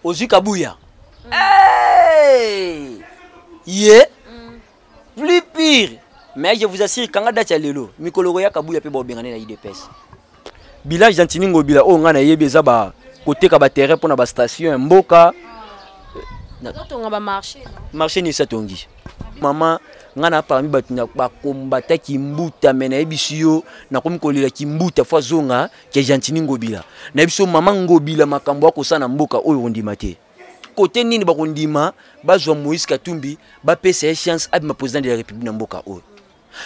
Ozu Kabuya. Hey! Yeah! Plus pire. Mais je vous assure, quand on a dit Lelo, Mikolo ya Kabuya pe ba bengane na IDPS. Bila Gentini ngobila o ngana yebeza ba côté ka ba terrain pour na ba station mboka. On va marcher. Marché ni satongi. Maman ngana parmi batunya ba kombata kimbuta mena ebisiyo na komikolela kimbuta fa zonga ke Gentini ngobila. Na biso maman ngobila makambo akosana mboka oyo ndima te. Côté nini ba kondima bazwa Moïse Katumbi ba pesa chance abi ma président de la République na mboka oyo.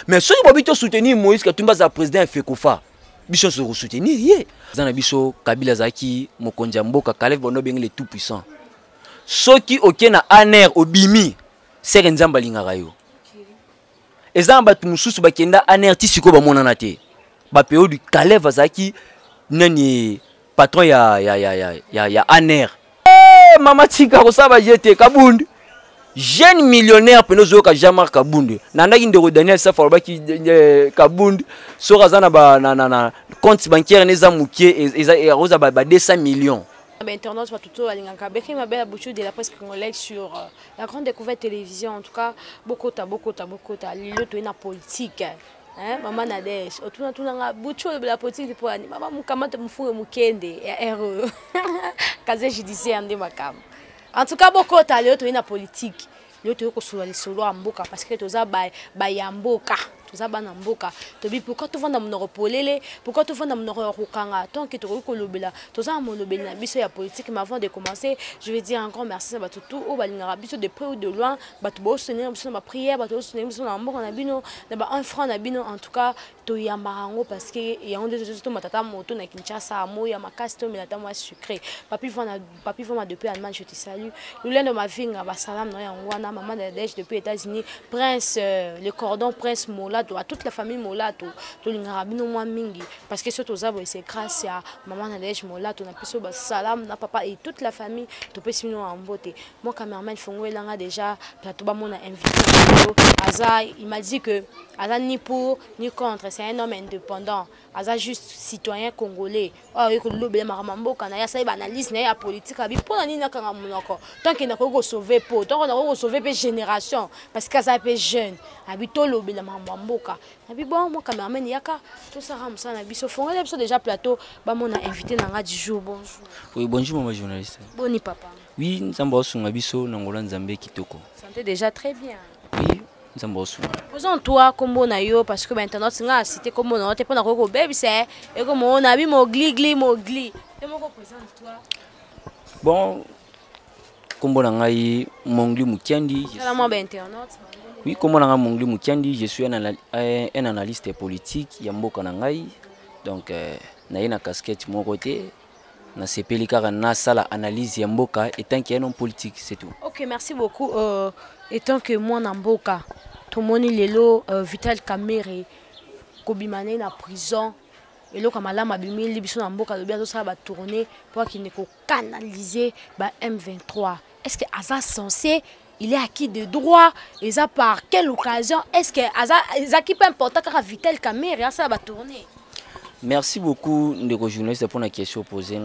Mais ceux qui vont soutenir Moïse Katumbi za président FECOFA. Biso se soutenir yé. Zana biso Kabila Zaki mokonja mboka Caleb Bono bengi le tout puissant. Ceux qui okena aner obimi sere nzamba lingaka yo. Eza batu mususu bakenda aner tisiko ba monana te. Ba période du Caleb Zaki nani patron ya aner. Mama tika ko saba jete Kabundi. Jeune millionnaire penozo ka Jamar Kabundi. Nanda kindero Daniel Safar baki Kabundi sorazana ba na compte bancaire neza mukie eza roza ba 200 millions. Internet va tout alingaka beki ma belle bouche de la presse congolaise sur la grande découverte télévision en tout cas beaucoup lilo to na politique. Hein, maman Nadège, otuna nga bucho de la politique pour ani. Maman mukamata mufunge mukende ya RE. Kaze judiciaire ande makam. En tout cas beaucoup talio to na politique. Lio to ko solo solo amboka parce que toza ba yamboka. Toza bana mboka. Tobi pourquoi tu vanda monoro polele, pourquoi tu vanda monoro rukanga tant que to ko lobela. Toza monobela na biso ya politique mais avant de commencer, je vais dire un grand merci à batutu o balingara biso de près ou de loin, batu bo soutenir biso na prière, batu bo soutenir biso na mboka na bino, na ba un franc na bino en tout cas to yambarango parce que ya onde to matata moto na Kinshasa moya makasi to melata moi sucré. Papi vend depuis Allemagne, je te salue. Nous de ma vie ba salam na yangwana maman Nadège depuis États-Unis, prince le cordon prince Mola à toute la famille Molato, to lingarabino moi mingi parce que surtout ça c'est grâce à maman Nadège Molato na piso ba salam na papa et toute la famille to pesino en beauté. Mon cameraman Fongwe langa déjà plateau ba mon invité Aza il m'a dit que Aza ni pour ni contre, c'est un homme indépendant. Aza juste citoyen congolais. Oh il ko lobele maramambo kana ya sa analyse na ya politique abi pour nani na kanga monoko. Tant qu'il n'a ko sauver po, tant qu'on a ko sauver pe génération parce que ça pe jeune. Abi to lobele maramambo. Abi bon mon cameraman yaka tout ça ramsa na biso Fongwe biso déjà plateau ba mon invité nanga du jour. Bonjour. Oui, bonjour maman journaliste. Boni papa. Oui, nzamba osunga biso na ngola nzambe kitoko. Santé déjà très bien. Oui. Posons toi comme on a eu parce que maintenant c'est nga cité comme on a été pendant que bébé c'est et comme on a vu mogli. Et moi représente toi. Bon comme on a eu Mongli Mukiandi. Oui, comme on a eu Mongli Mukiandi, je suis un analyste politique Yamboka Nangai. Donc na une casquette mon côté. Na CPL car na sala analyse Yamboka étant qu'il y a un homme politique, c'est tout. OK, merci beaucoup. Étant que moi Namboka, tout le monde lelo Vital Kamerhe kobimane na prison et le kamala mabimi libiso Namboka le bien ça va tourner pour qu'il ne canaliser ba M23. Est-ce que Aza censé il est acquis de droit et ça par quelle occasion est-ce que Aza qui peut important car Vital Kamerhe ça va tourner? Merci beaucoup de journalistes pour la question posée.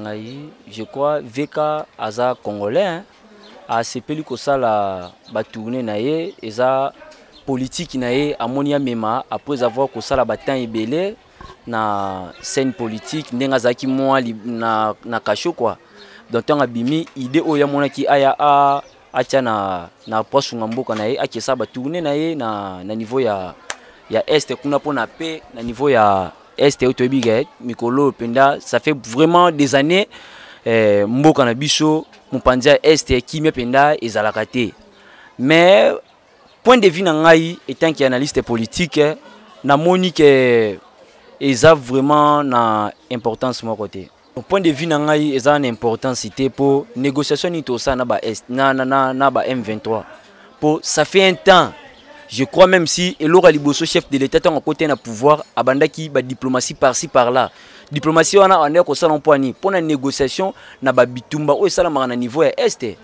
Je crois VK Aza congolais a CPL ko sala ba tourner naé eza politique naé amonia mema après avoir ko sala batan ebele na scène politique ndenga zaki moi na kasho quoi. Donc on a bimi idée oya mona ki aya a acha na posunga mboka naé akesa ba tourner naé na niveau ya est kuna pona paix na niveau ya est autobiga mikolo penda ça fait vraiment des années mboka na biso mupandia est qui me penda ezalaka te mais point de vue na ngai étant qui analyste politique na moni que eza vraiment na importance mon côté point de vue na ngai eza na importanceité pour négociation ni to ça na ba est na ba M23 pour ça fait un temps. Je crois même si Elora Liboso, chef de l'État, est à côté d'un pouvoir, abandaki ba diplomatie par-ci par-là. Diplomatie on a ko salon poani pour la négociation na ba bitumba o sala na niveau est.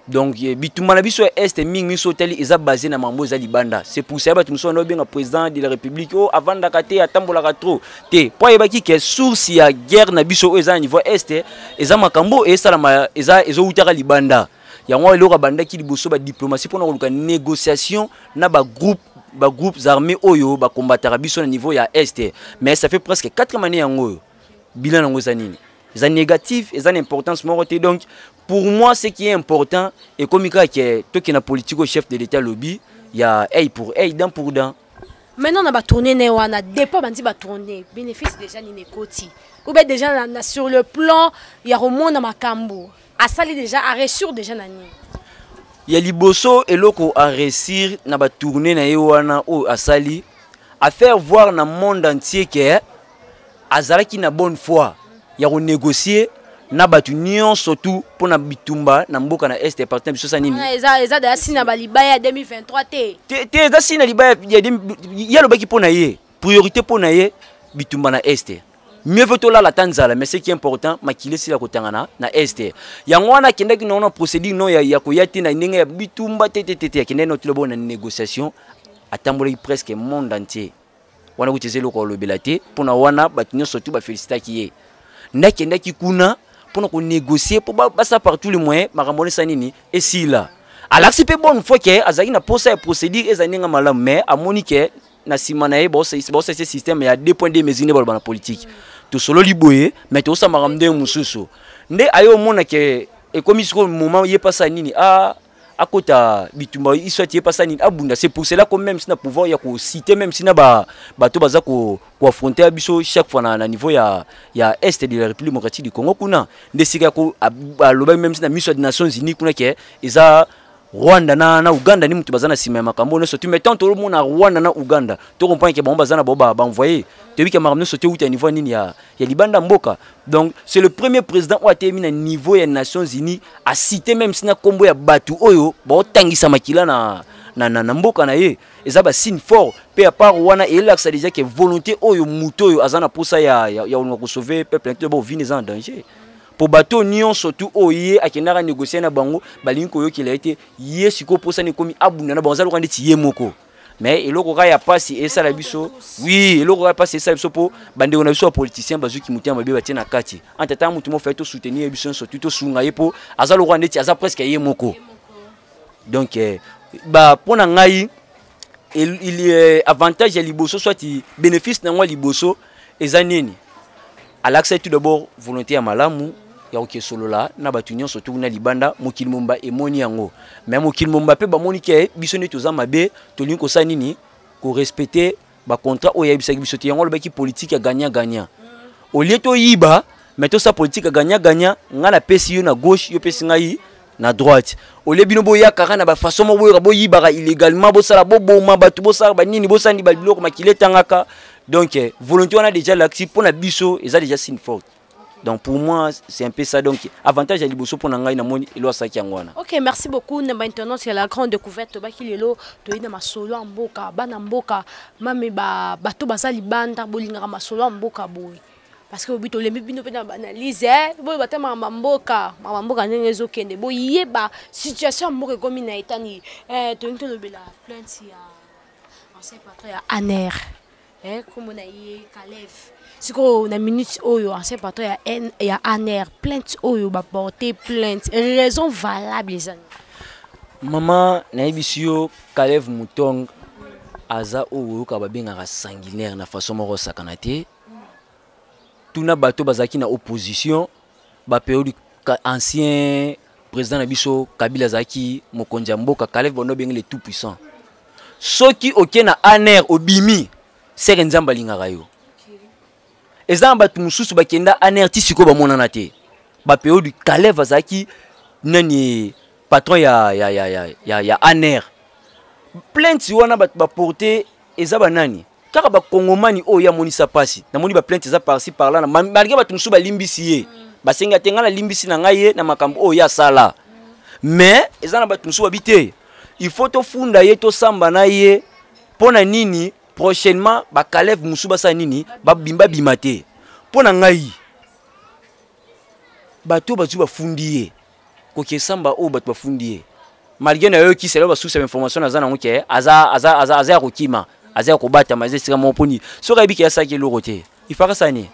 Donc bitumba na biso est mingi miso teli eza basé na mambo za libanda. C'est pour ça que nous sommes bien président de la République oh avant d'akaté atambola trop. Te po yebaki que source ya guerre na biso eza niveau est eza makambo et ça eza utaka libanda. Yango eloko banda ki liboso ba diplomatie pour na négociation na ba groupes armés oyo ba combattre biso na niveau ya est. Mais ça fait presque 4 années yango. Bilan nango za nini? C'est négatif, c'est une importance. Donc, pour moi, ce qui est important, et comme il y a tout qui est politique au chef de l'État lobby, il y a œil pour œil, dent pour dent. Maintenant, on va tourner, on a dépôt, on va tourner. Bénéfice déjà, ni côté. Ou bien déjà, sur le plan, il y a au monde dans ma cambo. À sali déjà, à réussir déjà, nani. Il y a liboso et loko à réussir, na ba tourner na yewana ou à sali, à faire voir dans le monde entier que azala qui na bonne foi. Il y a négocier na batu nion surtout pour na bitumba na mboka na est partenaire biso sanini eza da sina balibaya 2023 te eza sina libaya ya lobaki pona ye priorité pona ye bitumba na est mieux vaut là la tanzala mais ce qui est important makile sila kotangana na est yango wana kendaki na procédure non ya koyati na ndenge ya bitumba tete kende no tulo bona négociation atamboli presque monde entier wana kutezelo ko lobelate pona wana batu nion surtout ba féliciter ki ye ndaki kuna pour négocier pour passer par tous les moyens makamone sanini et si là alaxi pe bonne fois que azaki na posa procédure ezaninga malam mais amoni que na simana e bossa ce système il y a 2 points de mesure dans la politique to solo liboye mais to sa makamde mususu nde ayo mona que et comme ce moment y est pas ça nini à côté bitumba il soit y est pas ça nini abunda c'est pour cela que même si na pouvoir ya ko citer même si na bato baza ko affronter abiso chaque fois na niveau ya est de la République démocratique du Congo kuna ndesika ko loba même si na mission des Nations Unies kuna ke eza Rwanda na Uganda ni mutu bazana sima makambo ne surtout mettant tout le monde na Rwanda na Uganda to comprendre que bon bazana ba envoyer te bi que makambo sauter ou niveau nini ya libanda mboka. Donc c'est le premier président qui a été mis à niveau des Nations Unies à citer même si na kombo ya batu oyo ba tangisa makila na mboka na ye eza ba signe fort pe à part wana et ça déjà que volonté oyo muto oyo azana pour ça ya ko sauver peuple entier ba vini en danger. Pour bateau nion surtout oye akendaka négocier na bango balingi koyo qu'il a été yesiko pour ça ne komi abunda na banza lokandi ti yemoko mais eloko ka ya pasi et ça la biso oui eloko ka pasi ça biso po bande on a biso politicien bazu ki mutia mabe batie na kati entata mutu mo fait to soutenir biso surtout to sunga yepo aza lokandi ti aza presque yemoko donc ba pona ngai il est avantage ya liboso soit bénéfice na ngwa liboso ezaneni à l'accès tout d'abord volonté à malamu ya oké solo là na batunyon surtout na libanda mokili momba emoni yango mais mokili momba pe ba moni ke biso ne toza mabe to linko sa nini ko respecter ba contrat o ya bisa biso te yango lobaki politique ya gagnant au lieu to yiba mais to sa politique ya gagnant ngana pesi yo na gauche yo pesi ngai na droite au lieu bino boya kaka na ba façon mo boya bo yiba illégalement bo sala bo boma batu bo sala ba nini bo sandi ba biloko makile tangaka. Donc, volonté, on a déjà l'accès pour la biso, et ça déjà signe fort. Donc, pour moi, c'est un peu ça. Donc, avantage à l'Iboso pour n'engager na moni et l'oisa qui angwana. Ok, merci beaucoup. Maintenant, c'est la grande découverte. Baki lelo, to ina masolo amboka, bana mboka, mame ba bato basali banda bolinga masolo amboka boy. Parce que obito le bino pe na analyse, boy batema mboka ndenge zokende. Boy yeba situation mboka comme na etani. To into le bela plainte ya ancien patron ya Aner. Comme on a eu Kalev, si on a minute oyo ancien patron ya Aner plainte oyo ba porter plainte raison valable les amis. Maman na ebisio Kalev Mutong aza oyo ka babenga sanguinaire na façon moko sakanate. Tuna bato bazaki na opposition ba période ancien président na biso Kabila zaki mokonja mboka Kalev bono benga le tout puissant. Soki okena Aner obimi c'est nzamba lingaka yo ezamba batu mususu bakenda anerti siko ba monana te ba période Kalev azaki nani patron ya Aner plainte wana batu ba porter ezaba nani kaka ba kongomani o ya monisa pasi na moni ba plainte za par-ci par là malgré batu mususu ba limbisi ye ba senga tenga na limbisi na ngai na makambo o ya sala mais ezana batu mususu babite il faut to funda ye to samba na ye pona nini prochainement ba Kalev musuba sa nini ba bimba bimate pona ngai bato bazu ba fundiye koke samba o bato bafundi malgré na yo qui c'est là sous cette information azana ngoke aza kokima aza kobata maze sika mo poni so ka biki ya saki lorote il fera ça ni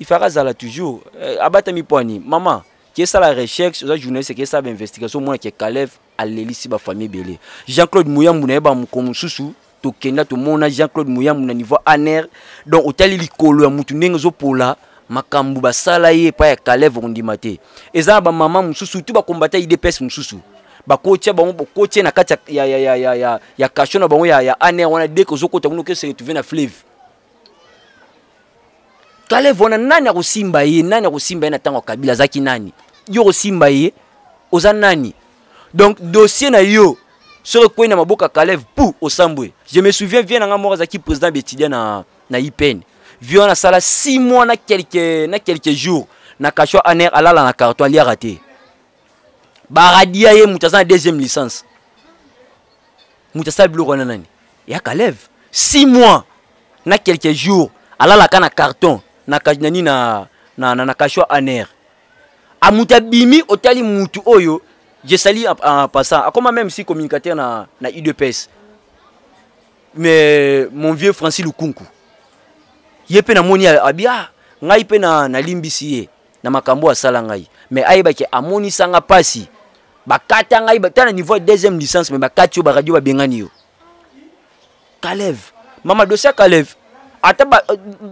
il fera ça là toujours abata mi poni maman qui est ça la recherche aux journalistes qui est ça investigation moi qui Kalev à l'élisi ba famille belé Jean-Claude Mouyambu na ba comme susu to kenda to mona Jean-Claude Mouyambu na niveau aner donc otali likolo ya mutu ndenge zo pola makambu basala ye pa ya Kalev ondimate eza ba maman mususu tu ba combattre IDPS mususu ba coach ba coach na kati ya kashona bango ya aner wana dès que zo kota kuno ke se retrouver na fleuve Kalev wana nani akusimba ye na tango kabila zaki nani yo kosimba ye oza nani donc dossier na yo sur quoi na maboka Kalev pour osambwe je me souviens bien nga mort zaki président Betidia na IPN vieux na sala 6 mois na quelques jours na kashwa aner alala na carton ali raté baradia ye mutasa deuxième licence mutasa bloko na nani ya Kalev 6 mois na quelques jours alala kana carton na kajnani na kashwa aner amuta bimi otali mutu oyo je sali en passant comme même si communicateur na IDPS mais mon vieux Francis Lukunku yepe na moni abia ngai pe na limbisi na makambo asala ngai mais ayeba ke amoni sanga pasi bakata ngai batana niveau deuxième licence mais bakati yo ba radio ba bengani yo Kalev mama dossier Kalev ata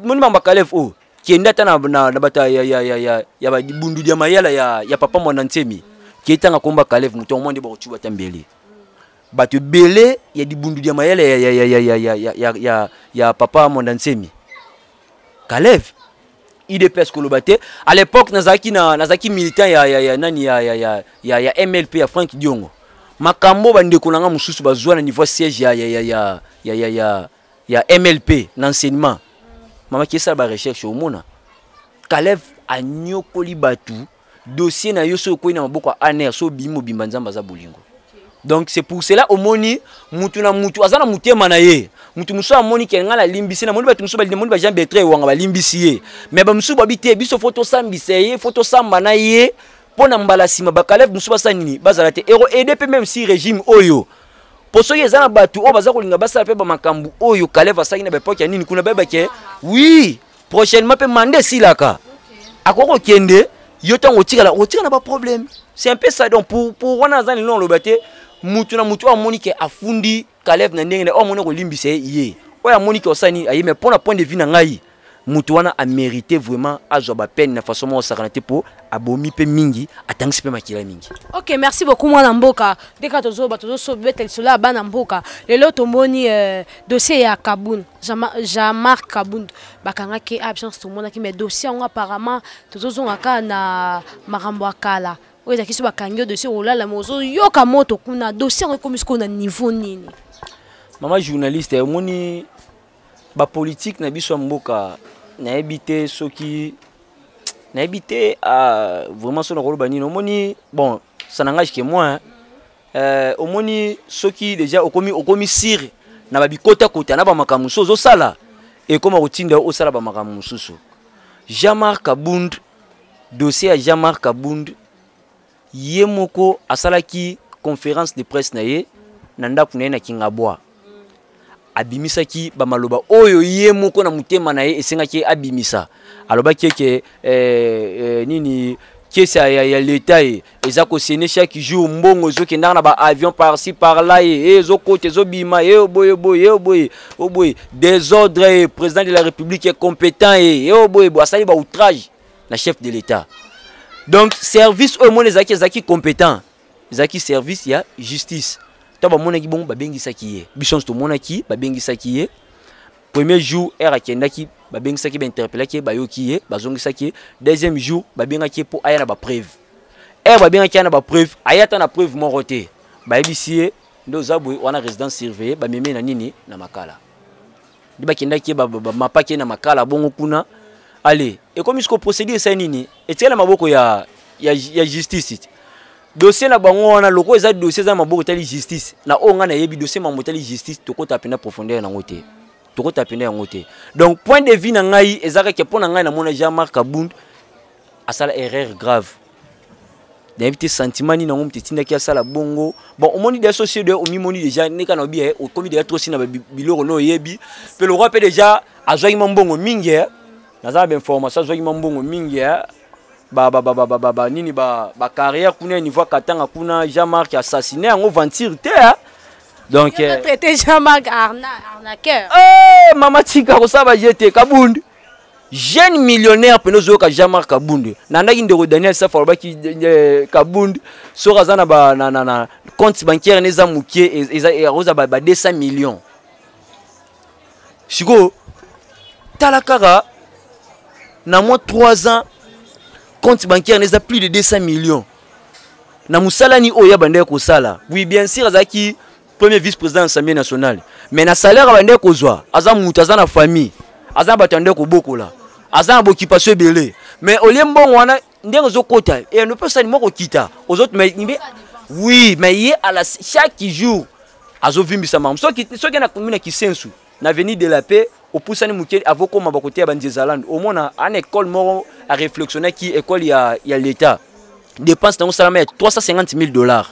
moni mama Kalev o kenda tana na bata ya ba bundu dia mayala ya papa mwana ntemi qui est en combat Kalev muto monde ba kuchuba tambele batu belé ya di bundu dia mayala ya papa mwana ntemi Kalev IDPS kolobate à l'époque nazaki militant ya MLP ya Frank Diongo makambo bande konanga mususu bazwa na niveau siège ya MLP l'enseignement mama qui ça ba recherche au mona Kalev a nyokoli batu dossier na yo so ko na maboko aner so bimo bimbanzamba za bolingo donc c'est pour cela au moni mutu na mutu azana mutema na ye mutu muso amoni ke ngala limbisi na moni batu muso ba moni ba Jean Bertrand wanga ba limbisi ye mais ba muso ba bité biso photo sambise ye photo samba na ye pona mbala sima ba Kalev muso ba sanini bazala te ero EDP même si régime oyo poso yezana batu o baza kolinga basala pe ba makambu oyo Kalev asaki na ba époque ya nini kuna beba ke oui prochainement pe mandé silaka akoko kende yo tango tika na ba problème c'est un peu ça donc pour wana zani non lo baté mutu na mutu amoni ke afundi Kalev na ndenge o moni ko limbise ye oya moni ke osani ayi mais pour na point de vue na ngai mutu wana a mérité vraiment azwa ba peine na façon mo sakanate po abomi pe mingi atangisi pe makila mingi. OK, merci beaucoup mwana mboka deka tozo so betel cela bana mboka lelo tomoni dossier ya Kabund Jean-Marc Kabund bakanga ke absence tout monde qui mais dossier on apparemment tozo ngaka na makambo akala oza kiso bakangi dossier olala mozo yoka moto kuna dossier on comme ce na niveau nini mama journaliste moni ba politique na biso mboka na habité soki na habité vraiment son rôle bani no moni bon ça n'engage que moi au moni soki déjà au komi sir na ba bikota kota na ba makamuso zo sala et comme routine o sala ba makamuso Jean-Marc Kabund dossier à Jean-Marc Kabund yemoko asalaki conférence de presse na ye nanda kuna na Kingabwa abimisaki ba maloba oyo yemoko na mutema na ye esengaki abimisa alobaki ke nini kesa ya l'état eza ko sene chaque jour mbongo zo ke na ba avion par ci par là zo côté zo bima boy désordre président de la République est compétent boy asali ba outrage na chef de l'état donc service au monde zaki compétent zaki service ya justice taba monaki bon babengisaki ye bison to monaki babengisaki ye premier jour era kendaki babengisaki ba interpellaki bayoki ye bazongisaki deuxième jour babengaki po aya na ba preuve babengaki na ba preuve ayata na preuve moroté bayebisi ndo zabwe wana résidence surveillée bameme na nini na makala diba kendaki mapaki na makala bongo kuna allez et comme isko procédure ça nini etela maboko ya justice dossier na bango wana loko eza dossier za maboko tali justice na onga na yebi dossier mamotali justice tokota pena profondeur na ngote tokota pena ya ngote donc point de vue na ngai ezaka ke pona ngai na mona Jean-Marc Kabund asala erreur grave D'inviter sentiment ni na ngom tetinda ki asala bongo. Bon, au monde des sociétés au mimoni déjà ne kana bi au commis de trop si na biloko no yebi. Pe le roi pe déjà azwa mbongo mingi. Naza ba information azwa mbongo mingi. Nini ba carrière kuna niveau katanga kuna Jean-Marc assassiné en venture te. Donc traité Jean-Marc arnaqueur. Mama tika ko saba jete Kabund. Jeune millionnaire penozo ka Jean-Marc Kabund. Nandaki ndeko Daniel Safa ki Kabund sora zana ba na compte bancaire neza mukie et roza ba 200 millions. Siko talakara na moins 3 ans compte bancaire neza plus de 200 millions. Na musala ni oya bande ko sala. Oui bien sûr azaki premier vice-président de l'Assemblée nationale. Mais na salaire bande ko zwa, aza mutu aza na famille. Aza batande ko bokola. Aza na occupation belé. Mais au lieu mbongo wana ndenge zo kota et ne peut ça ni moko kita. Aux autres mais oui, mais il à la chaque jour azo vimbisa mam. So ki na commune ki sensu. Na venir de la paix au poussani muké avoko mabakoté ya bandizaland. Au moins en école moro à réflexionner qui école il y a l'état. Dépense dans salaire $350,000.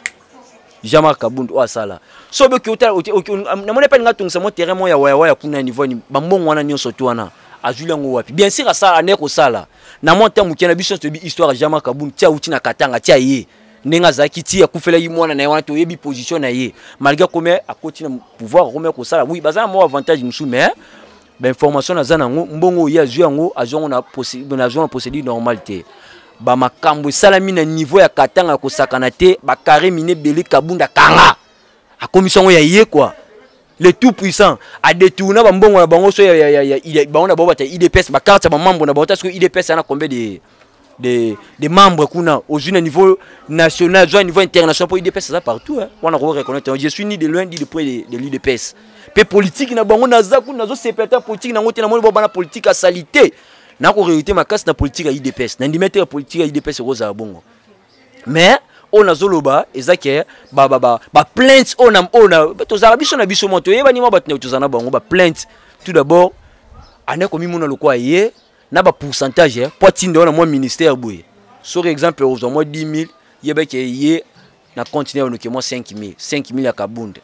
Jean-Marc Kabund ou asala. So be ki na mona pa nga tungisa mo terrain mo ya kuna niveau ni bambongo wana nyonso to wana azuli ngo wapi. Bien sûr asala ne ko sala. Na monta muke na biso to bi histoire Jean-Marc Kabund tia uti na katanga tia ye. Nenga zaki tia kufela yi mwana na wana to yebi position na ye. Malgré comme a continuer pouvoir remettre ko sala. Oui, baza mo avantage musu mais ben information na zana ngo mbongo ya zui ngo azongo na procédure normalité. Ba makambo salami na niveau ya katanga ko sakana te ba carré miné belé Kabunda kanga a commission ya yé quoi le tout puissant a détourné ba mbongo na bango so ya ba ona bobata IDPS ba carte ba membre na bobata parce que IDPS ana combien de membres kuna au niveau national au niveau international pour IDPS ça partout hein on a reconnaître je suis ni de loin ni de près de l'IDPS pe politique na bango na zaku na zo secrétaire politique na ngote na moni bobana politique à salité. Na ko réalité ma casse na politique à IDPS na ndimeter politique à IDPS roza bongo mais on a zoloba ezake ba plainte on to za biso na biso moto yeba ni mo batne to zana bango ba plainte tout d'abord ane ko mimuna lokwa ye na ba pourcentage potinde on a mo ministère boye sur exemple aux mo 10,000 yeba ke ye na continuer on ke mo 5,000 ya Kabund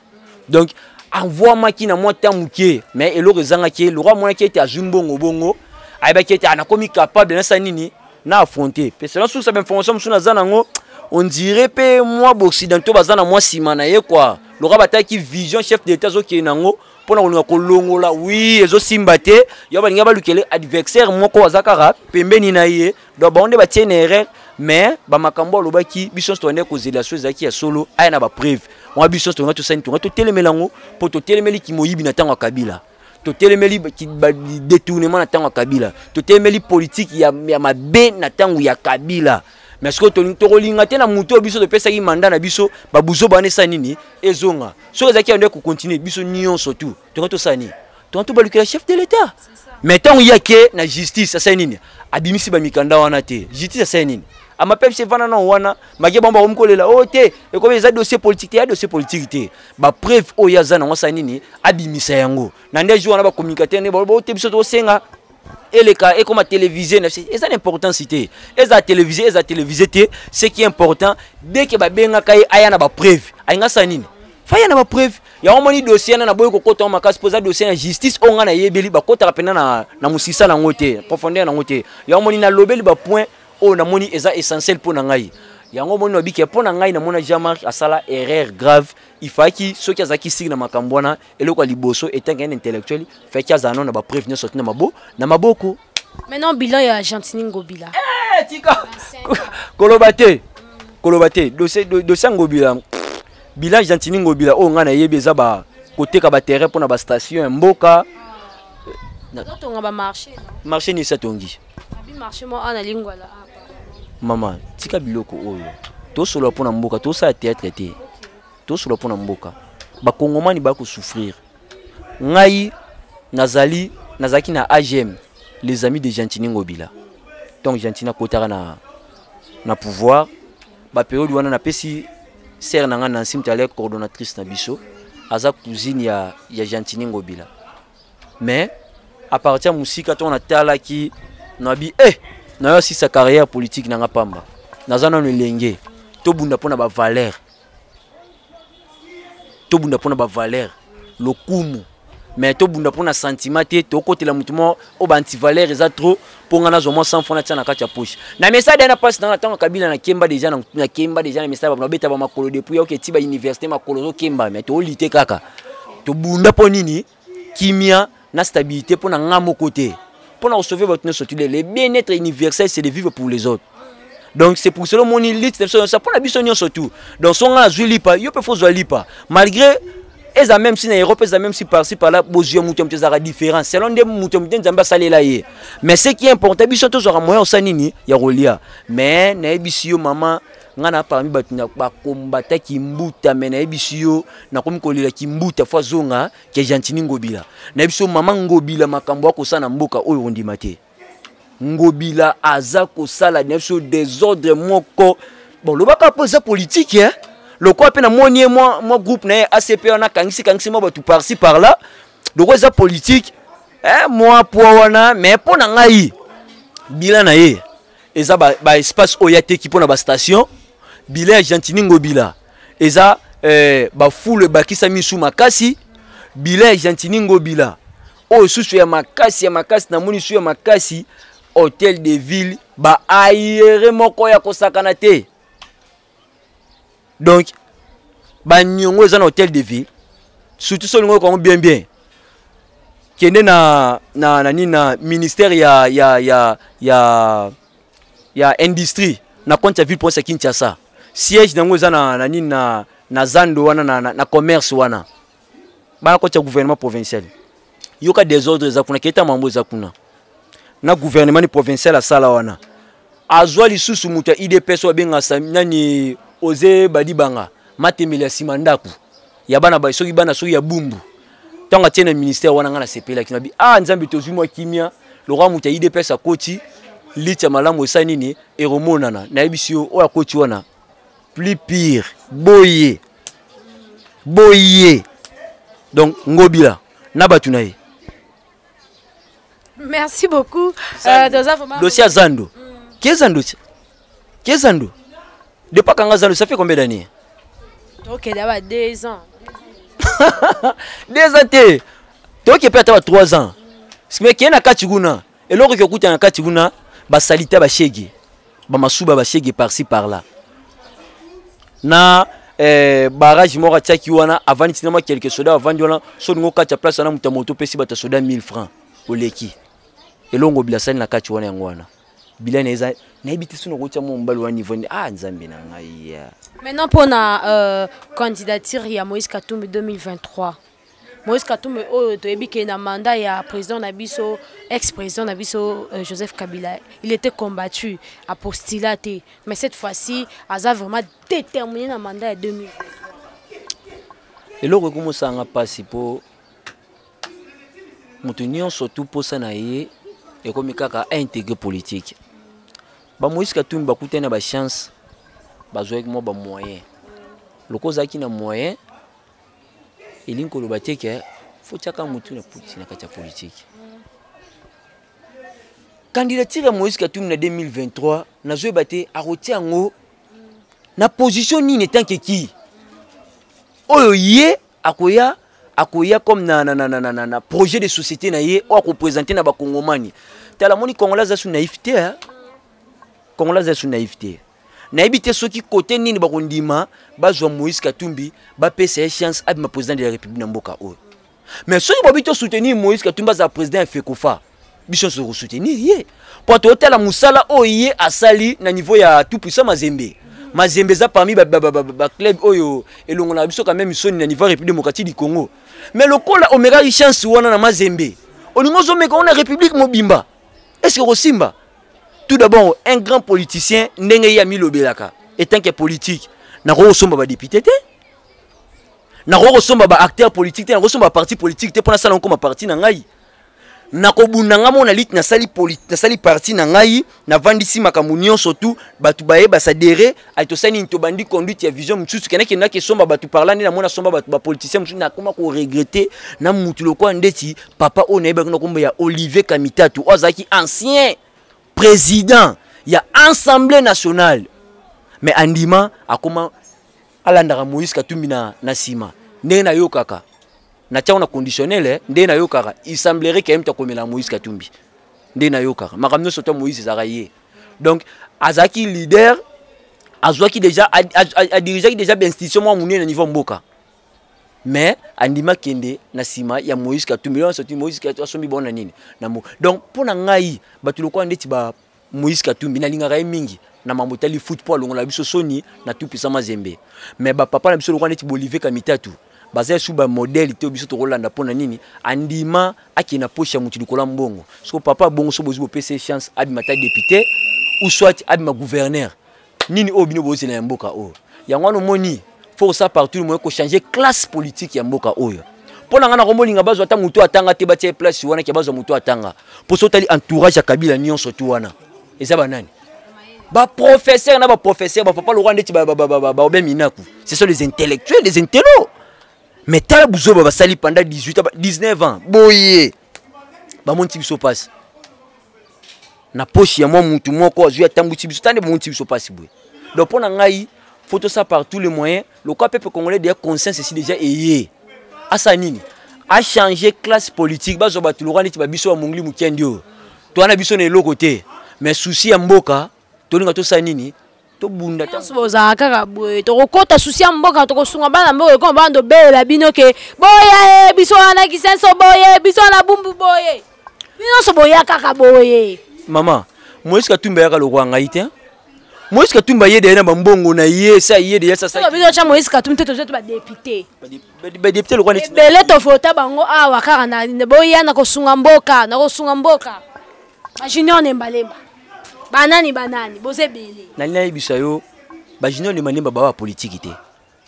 donc envoie makina mo tamuke mais elo rezanga ke le roi mo ke te azumbongo bongo aiba qui était capable de nini na affronter parce que sous sa information sous nazanango on dirait pe moi occidentaux bazana moi simana ye quoi le rabata qui vision chef d'état zo ki nango pona ko kolongola oui ezo simbate yo ba ngaba lukele adversaire moko azakara pembeni na ye do ba onde ba tiene erreur mais ba makambo lo ba ki biso to ndeko zela chose zaki ya solo aya na ba preuve moi biso to ngato sani to ngato telemelango po to telemeli ki moyibi na tango kabila to telemeli ki détournement na tango Kabila to telemeli politique ya mabe na tango ya Kabila mais ce que to rolinga te na muto biso to pesa ki mandat na biso babuzo bane sa nini ezonga so ezaki ande ko continuer biso nion surtout to sani to balukela chef de l'état mais tango yake na justice sa nini abimisi ba mikanda wana te justice sa nini ama pep se vana na wana mage bamba omkolela o te e ko eza dossier politique ya dossier politique te ba preuve o ya zana ngasa nini abimisa yango na ndeji wana ba communicateur ne bo te biso to senga eleka e comme télévisé na eza l'importance te eza télévisé te ce qui est important dès que ba benga kai aya na ba preuve ay ngasa nini faya na ba preuve ya omoni dossier na boy ko kota makasi posa dossier na justice onga na yebeli ba kota rapena na musisa na ngote profondeur na ngote ya omoni na lobeli ba point o na moni eza essentiel pour na ngai yango moni no bike pour na ngai na mona Jean-Marc asala erreur grave il faut ki soki azaki sigi na makambwana eloko liboso etant un intellectuel fait ki azana na ba prévenir sorti na maboko maintenant bilan ya Gentini Ngobila tika kolobate dossier Ngobila bilan Gentini Ngobila o nga na yebi eza ba côté ka ba terrain pour na ba station mboka to ba marché ni satongi marché mo ana lingwa la mama tika biloko oyo to solo pona mboka to sa théâtre te to solo pona mboka ba kongomani ba ko souffrir ngai nazaki na AGM les amis de Gentini Ngobila donc Gentini kotara na pouvoir ba période wana na pesi sœur nanga Nancy Mtale coordonnatrice na biso aza cousine ya Gentini Ngobila mais à partir musika to na tala ki nabi na yo si sa carrière politique nanga pamba nazana no lenge tobunda pona ba valeur. Tobunda pona ba valeur. Lokumu. Mais tobunda pona sentiment te to côté la mutumo o ba anti valeur eza trop pour ngana zo mo 100 francs na tia na kati ya poche. Na message na passe na tango Kabila na Kemba déjà na Kemba déjà na message ba beta ba makolo depuis o ke ti ba université makolo zo Kemba mais to lité kaka. Tobunda po nini kimia na stabilité pona ngamo côté. Pour nous sauver votre nation, le bien-être universel, c'est de vivre pour les autres. Donc c'est pour cela que mon élite, ça pour la bisogne surtout. Donc son a joué lipa, il peut faire lipa. Malgré eza même si na Europe, eza même si par-ci par-là, bozio mutom tezara différent. Selon des mutom nzamba salé là yé. Mais ce qui est important, biso to zora moyen osanini ya rolia. Mais na ebisio maman ngana parmi batina ba kombata kimbuta mais na ebisio na komi kolila kimbuta fois zonga ke gentini ngobila. Na ebisio maman ngobila makambo akosana mboka oyo ondima te. Ngobila aza kosala nebisio désordre moko. Bon lobaka poza politique hein. Le quoi pe na monier moi groupe na ACP on a kangisi moi tout par-ci par-là. Donc ça politique hein moi pour wana mais pour na ngai bila na ye. Eza ba espace oyate qui pour na ba station bila gentini ngobila. Eza ba foule ba kisami sou makasi bila gentini ngobila. O susu ya makasi na moni sou ya makasi hôtel de ville ba aire moko ya kosakana te. Donc, banyongo est un hôtel de ville. Surtout si on est bien. Qui est na ministère ya industrie. Na compte ya ville pour ça Kinshasa. Siège nango za na zando wana na commerce wana. Ba compte ya gouvernement provincial. Yoka désordre za kuna keta mambo za kuna. Na gouvernement provincial a sala wana. Azwa lisusu muta IDPS wa benga nani oze badibanga matemela simandaku ya bana ba soki bana soki ya bumbu tanga tiena ministère wana ngana sepela kinabi nzambe tozwi mwa kimia le roi muta IDPS akoti licha malamu esanini eromonana na ebisio o akoti wana plus pire boye donc ngobila na batu naye. Merci beaucoup dossier Zando Kezando de pas quand ça fait combien d'années? Ok, d'abord 2 ans. 2 ans. Donc il peut être 3 ans. Ce qui est na Katiguna et l'autre qui écoute na Katiguna, ba salita ba shege. Ba masuba ba shege par-ci par-là. Na barrage mora tchaki wana avant tinama quelques soda avant wana so ngo kacha place na mutamoto pesi bata soda 1000 francs au leki. Et longo bilasani na kachi wana ngwana. Bila neza na ibiti sino kocha mo mbalo wa niveau nzambe na ngai. Maintenant pour la candidature ya Moïse Katumbi 2023. Moïse Katumbi to ebi ke na mandat ya président Nabiso ex-président Nabiso Joseph Kabila. Il était combattu à postuler mais cette fois-ci Aza vraiment déterminé na mandat ya 2023. Et là comment ça nga passer pour mutunyo surtout pour ça na ye et comme kaka intégrer politique. Ba Moïse Katumbi ba kutena ba chance ba jouer avec moi ba moyen. Loko zaki na moyen elinko lo bateke faut chaka mutu na politique na kati politique. Candidature ya Moïse Katumbi na 2023 na jouer baté a rotia ngo na position ni netant que qui oyo ye akoya comme na projet de société na ye o ko présenter na ba Congomani. Tala moni Congolais za sou naïveté hein. Congolais za sou naïveté. Na ebité soki côté nini ba kondima bazwa Moïse Katumbi ba pesa chance abi ma président de la République na mboka o. Mais soki ba bito soutenir Moïse Katumbi za président Fekofa. Biso so soutenir ye. Pour to tala musala o ye asali na niveau ya tout puissant Mazembe. Mazembe za parmi ba club oyo elongo na biso quand même soni na niveau République démocratique du Congo. Mais le kola omega chance wana na Mazembe. Olingo zo meka na République mobimba. Est-ce que Rosimba? Tout d'abord, un grand politicien, Ndenge Yami Lobelaka, étant que politique, n'a pas reçu ba député, n'a pas reçu ba acteur politique, n'a pas reçu ba parti politique, pour la salle comme parti nangai. N'a pas bu nangamo na lit na sali politique, na sali parti nangai, na vandisi makamunion surtout, batu bae basadere, aito sani into bandi conduite ya vision mtsusu kena kena ke somba batu parlani na mona somba batu ba politicien mtsusu na koma ko regretter na mutu loko ndeti papa o na yeba ko komba ya Olivier Kamitatu, ozaki ancien président, il y a Assemblée nationale. mais andima akoma alandaka Moïse Katumbi na sima ndenge na yo kaka na tia on a conditionnel ndenge na yo kaka il semblerait quand même to komela Moïse Katumbi ndenge na yo kaka makamno soto Moïse zaraye donc azaki leader azwaki déjà a dirigé déjà l'institution moi munene na niveau mboka mais andima kende na sima ya Moïse Katumbi on sorti Moïse Katumbi asombi bona nini na donc pona ngai batu lokwa ndeti ba Moïse Katumbi na lingaka mingi na mamotali football on la biso soni na tout puissant mazembe mais ba papa na biso lokwa ndeti Bolivier Kamitatu baza sous ba modèle te biso to Rolanda pona nini andima akina poche ya mutu likola mbongo so papa bongo so bozi bo PC chance abi mata député ou soit abi ma gouverneur nini obino bozi na mboka o yango no moni faut ça partout mo ko changer classe politique ya mboka oyo pona ngana ko molinga bazo ata mutu atanga te batie place wana ke bazo mutu atanga po so tali entourage ya Kabila nyonso tu wana eza banani ba professeur na ba professeur ba papa le roi ndeti ba obeminaku ce sont les intellectuels les intellos mais tala buzo ba sali pendant 19 ans boye ba monti biso passe na poche ya moi mutu moko azui atambuti biso tande monti biso passe boye donc pona ngai faut ça par tous les moyens le peuple congolais déjà conscience ici déjà ayé asa nini a changer classe politique bazo ba tulura ndeti ba biso wa mongli mukendio to ana biso na lokote mais souci ya mboka tolinga to sa nini to bunda ta boza kaka boye to kokota souci ya mboka to kosunga bana mboka ko bando bela bino ke boye biso ana kisenso boye biso na bumbu boye bino so boya kaka boye mama Moïse Katumbi yaka lokwa ngai te Moïse Katumbi yede na mbongo na ye sa yede ya sa biso cha Moïse Katumbi to ba député ba député lokwa ni bele to fota bango awa kaka na boya na kosunga mboka ba junior nembalemba banani boze bele na nina yebisa yo ba junior nembalemba ba politique te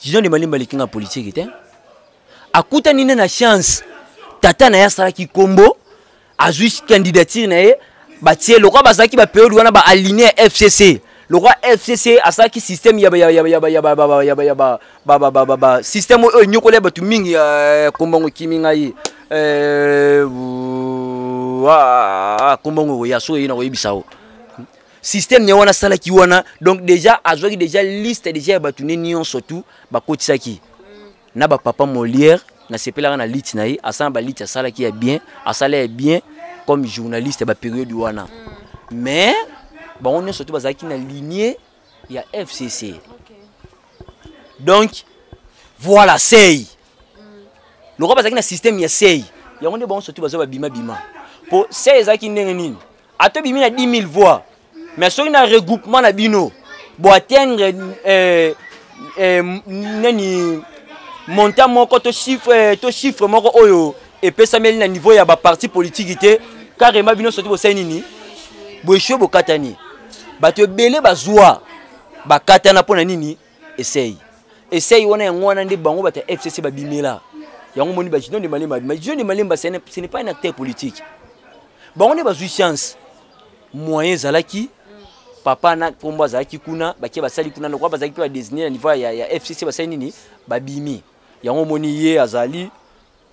junior nembalemba likinga politique te akuta nina na chance tata na ya sala ki kombo azui candidature na ye batie lokwa bazaki ba période wana ba aligner FCC le roi FCC a ça qui système ya système o nyokole batu mingi kombongo kiminga yi kombongo ya so yina ko yebisao système ne wana sala ki wana donc déjà azwaki déjà liste déjà batu ne nion surtout ba kotisaki na ba papa Molière na sepela na lit na yi asa ba lit sala ki ya bien asala bien comme journaliste ba période wana mais bon, on est surtout basé dans la lignée, il y a FCC. Okay. Donc, voilà, c'est. Le roi basé dans le système, il y a c'est. Il y a un bon surtout basé dans bima. Pour 16 ans qui n'est rien. À toi, bima a 10 000 voix. Mais si on a un regroupement à bino, pour atteindre montant mon to chiffre mon oyo et puis ça met le niveau il y a ba parti politique carrément bino surtout au Sénini. Boisho bokatani. Bato belé bazwa bakatana pona nini essaye wana ngwana ndi bango bata FCC babimela yango moni ba jino de malemba ce n'est pas un acteur politique bango ne bazui chance moyen zalaki papa na komba zalaki kuna bakie basali kuna ndoko bazaki pa désigner na niveau ya FCC basali nini babimi yango moni ye azali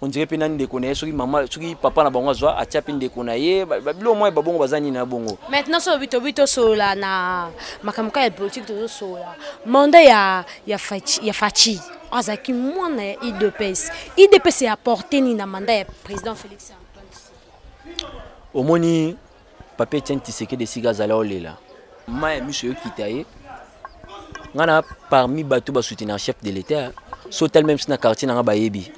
on dirait que nani déconner soki maman soki papa na bango azwa atia pe ndekona ye babilo moi babongo bazani na bongo maintenant so bito sola na makamuka ya politique to sola manda ya fachi azaki mwana ya IDPS a apporté ni na mandat ya président Félix Antoine omoni papier tenti seke de siga zala olela ma miso yo kitaye ngana parmi bato ba soutenir chef de l'état so tel même si na quartier na ba yebi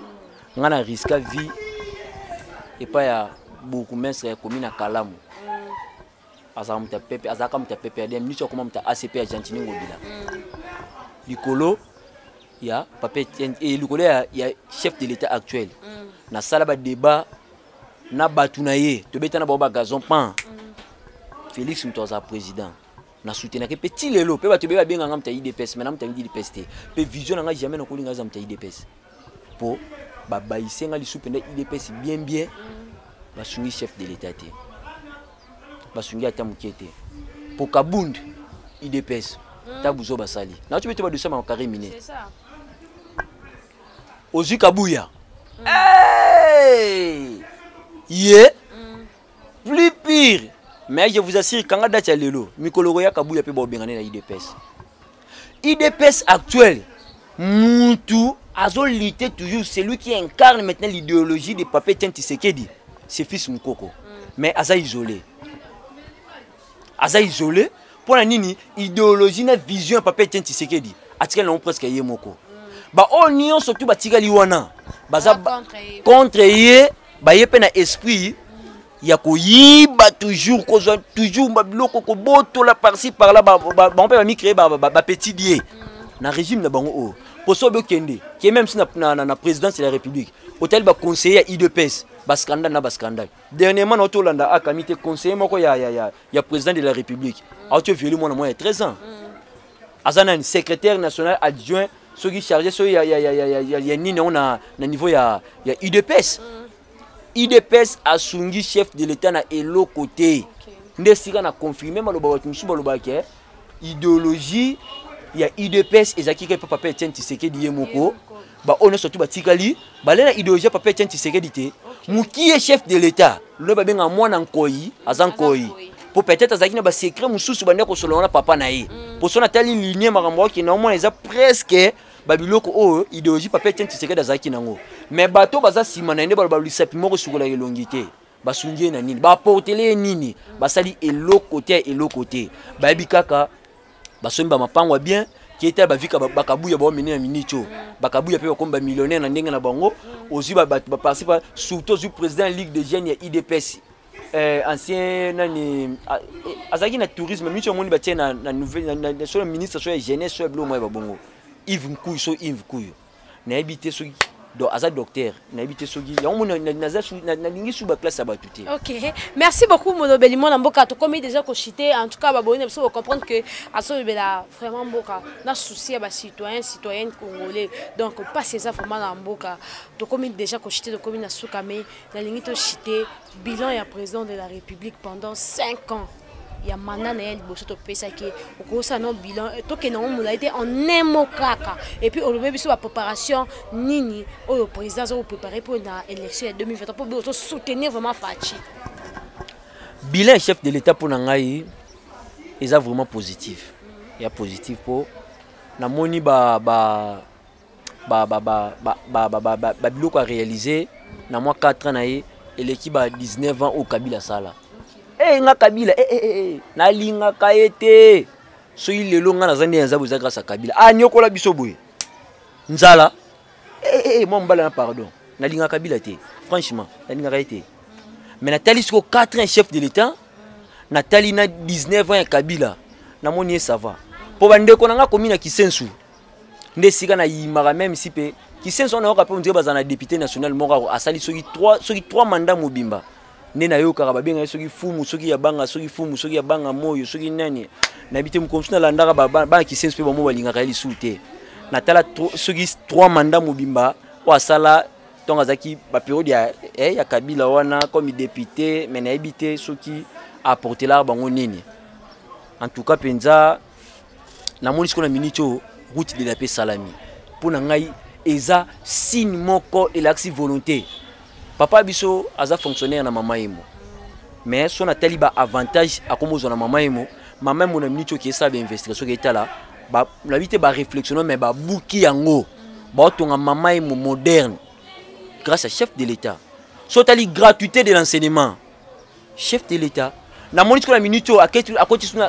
ngana risque vie et pas ya beaucoup mestre commune à Kalamu azamta pepe azaka mta pepe adem nicho koma mta ACP ya Gentini ngobila likolo ya papier et likolo ya chef de l'état actuel na sala ba débat na batunaye to betana ba gazon pan Félix Mtoza président na soutenir que petit lelo pe bato beba benga ngamta IDPS mais namta IDPS te pe vision nga jamais na kolinga zamta IDPS po ba isenga li soupenda IDPS bien ba sungi chef de l'état te ba sungi ata mukete po kabund IDPS ta buzo basali na tu bete ba dossier ma carré miné c'est ça ozu kabuya hey plus pire mais je vous assure quand date ya lelo mikolo ya kabuya pe ba bengane na IDPS IDPS actuel, Moutou, Azo lutter toujours, c'est lui qui incarne maintenant l'idéologie de Papa Etienne Tshisekedi. C'est fils Moukoko. Mais Aza isolé. Aza isolé. Pour la nini, idéologie, na vision Papa Etienne Tshisekedi. Atika l'on presque yé moko. Ba on surtout ba tika liwana. Baza contre yé, ba yé pena esprit. Ya ko yiba toujours ba biloko ko boto la par-ci par là ba on peut mi créer ba petit dié. Na régime na bango o. Pour ça Kende, qui est même si na présidence de la République, hôtel ba conseiller à IDPS, ba scandale na ba scandale. Dernièrement na Otolanda a comité conseiller moko ya président de la République. A tu violé mon moins 13 ans. Azana secrétaire national adjoint, ceux qui chargé so ya ni na niveau ya IDPS. IDPS a sungi chef de l'État na elo côté. Ndesika na confirmer maloba watu msuba loba ke idéologie ya IDPS ezaki ke Papa Etienne Tshisekedi yemoko ba on surtout ba tikali ba lena idéologie Papa Etienne Tshisekedi te muki chef de l'État le ba benga mwana nkoyi azankoyi pour peut-être azaki na ba secret mususu bande ko solona papa na ye pour sona tali ligne makambo ki na mwana eza presque babiloko o idéologie Papa Etienne Tshisekedi azaki nango mais bato baza sima na ende ba lusapi moko sukola elongité basungie na nini ba portele nini basali eloko te ba bikaka basomba mapango bien qui était bavika bakabuya ba menena minicho bakabuya pe comme ba millionnaire na ndenge na bango ozi ba participer surtout du président ligue de jeunes ya IDPS ancien nani azaki na tourisme minicho moni batie na nouvelle na sur le ministre sur la jeunesse sur blo moya babongo Yves Mkuyu na habité so do aza docteur na habité so gi ya mona na lingi sous ba classe à batuté. OK, merci beaucoup Molobeli mona mboka to comme déjà ko chité en tout cas ba bonne pour comprendre que aso bela vraiment mboka na souci ba citoyenne congolais donc pas ces vraiment na mboka to comme déjà ko chité to comme na soukame na lingi to chité bilan ya président de la République pendant 5 ans. Il y a maintenant il bosse to pesa qui au ça non bilan to que non moula été en nemokaka et puis au bébé sur la préparation nini au président au préparer pour la élection de 2020 pour soutenir vraiment Fachi. Bilan chef de l'État pour nangai est vraiment positif. Il y a positif pour na moni biloko a réalisé na moi 4 ans et l'équipe a 19 ans au Kabila Sala. Nga Kabila na linga kaete so ilelo nga nazandi ya zabu za grâce à Kabila nyokola biso boye nzala moi mbala na pardon na linga Kabila te franchement na linga kaete mais natali siko 4 ans chef de l'État natali na 19 ans ya Kabila na moni ça va po bande ko nga komina Kisensu ndesika na yimara même si pe Kisensu on a rappelé on dirait bazana député national moko asali soki 3 mandats mobimba nena yo karaba benga soki fumu soki ya banga soki fumu soki ya banga moyo soki nani na bité mkomsuna la ndaka ba Kisensu pe bamo balinga kali soute natala soki 3 mandats mobimba wa sala tonga zaki ba période ya Kabila wana comme député mais na habité soki apporter la bango nini en tout cas penza na moni ko na minicho route de la paix salami pour ngai eza signe moko et l'axe volonté. Papa biso aza fonctionnaire na mama emo mais son atali ba avantage akomozo na mama emo na minicho qui esa ba investigation qui était là ba la vite ba réflexion mais ba buki yango ba tonga mama emo moderne grâce à chef de l'État so tali gratuité de l'enseignement chef de l'État na moni ko na minicho akoti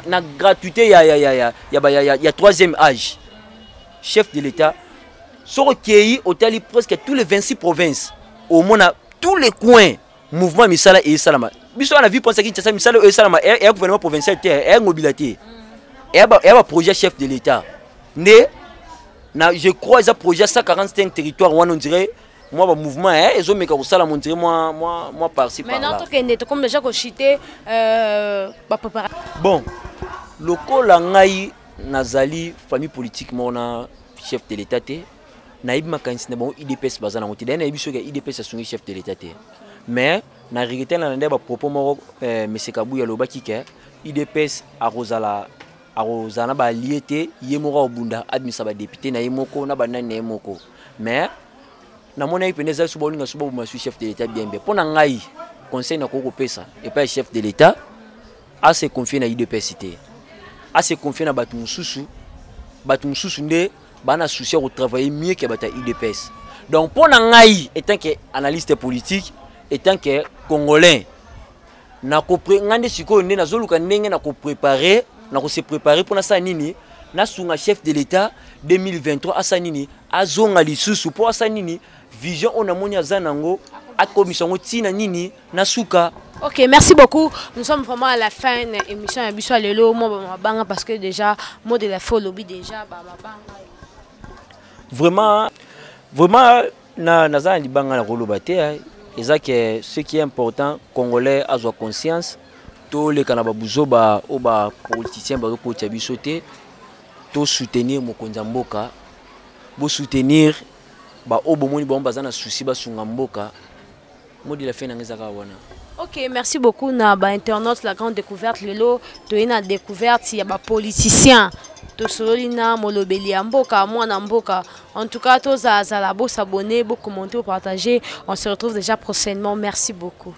na gratuité ya troisième âge chef de l'État so recueilli au tali presque tous les 26 provinces au monde tous les coins mouvement misala et salama biso on a vu penser que ça misala et salama et gouvernement provincial et mobilité et ba projet chef de l'État né na je crois ça projet 145 territoires on dirait moi ba mouvement ils ont meka ko sala on dirait moi par-ci par là maintenant to kende to comme déjà ko chité ba préparer bon lokola ngai nazali famille politique mona chef de l'État té naïb makanisi na bon IDPS bazana ngoti dana ibiso ke IDPS asungi chef de l'État mais na rigité na ndeba propos moko monsieur Kabuya lobaki ke IDPS arozana ba liété yemoko obunda admisa ba député na yemoko na banani na yemoko mais na mona ipendeza suba olinga suba masu chef de l'État bien pona ngai conseil na koko pesa et pas chef de l'État a se confier na IDPS té a se confier na batu mususu bato mususu nde bana souci de travailler mieux que bata IDPS. Donc pour ngai étant que analyste politique, étant que congolais, na ko ngande siko nde nazoluka ndenge na ko préparer, na ko se préparer pour na sa nini, na sunga chef de l'État 2023 asa nini, azonga lisusu pour asa nini, vision on a moni azanango a commission tina nini na suka. Ok, merci beaucoup. Nous sommes vraiment à la fin de l'émission Biso Lelo, parce que déjà, moi de la folle lobby déjà, vraiment, naza libanga na kolobate, et ça que ce qui est important, Congolais a conscience, tous les Kanababuzo ba politiciens ba ko bisoté, to soutenir mokonza mboka, bo soutenir ba obomoni ba bazana souci ba sunga mboka, moi de la fin ngezaka wana. Ok, merci beaucoup. Na ba internaute la grande découverte lelo, to ina découverte il y a ba politiciens. To solina molobeli mboka mwana mboka. En tout cas, tous à la bosse abonner, beaucoup commenter, partager. On se retrouve déjà prochainement. Merci beaucoup.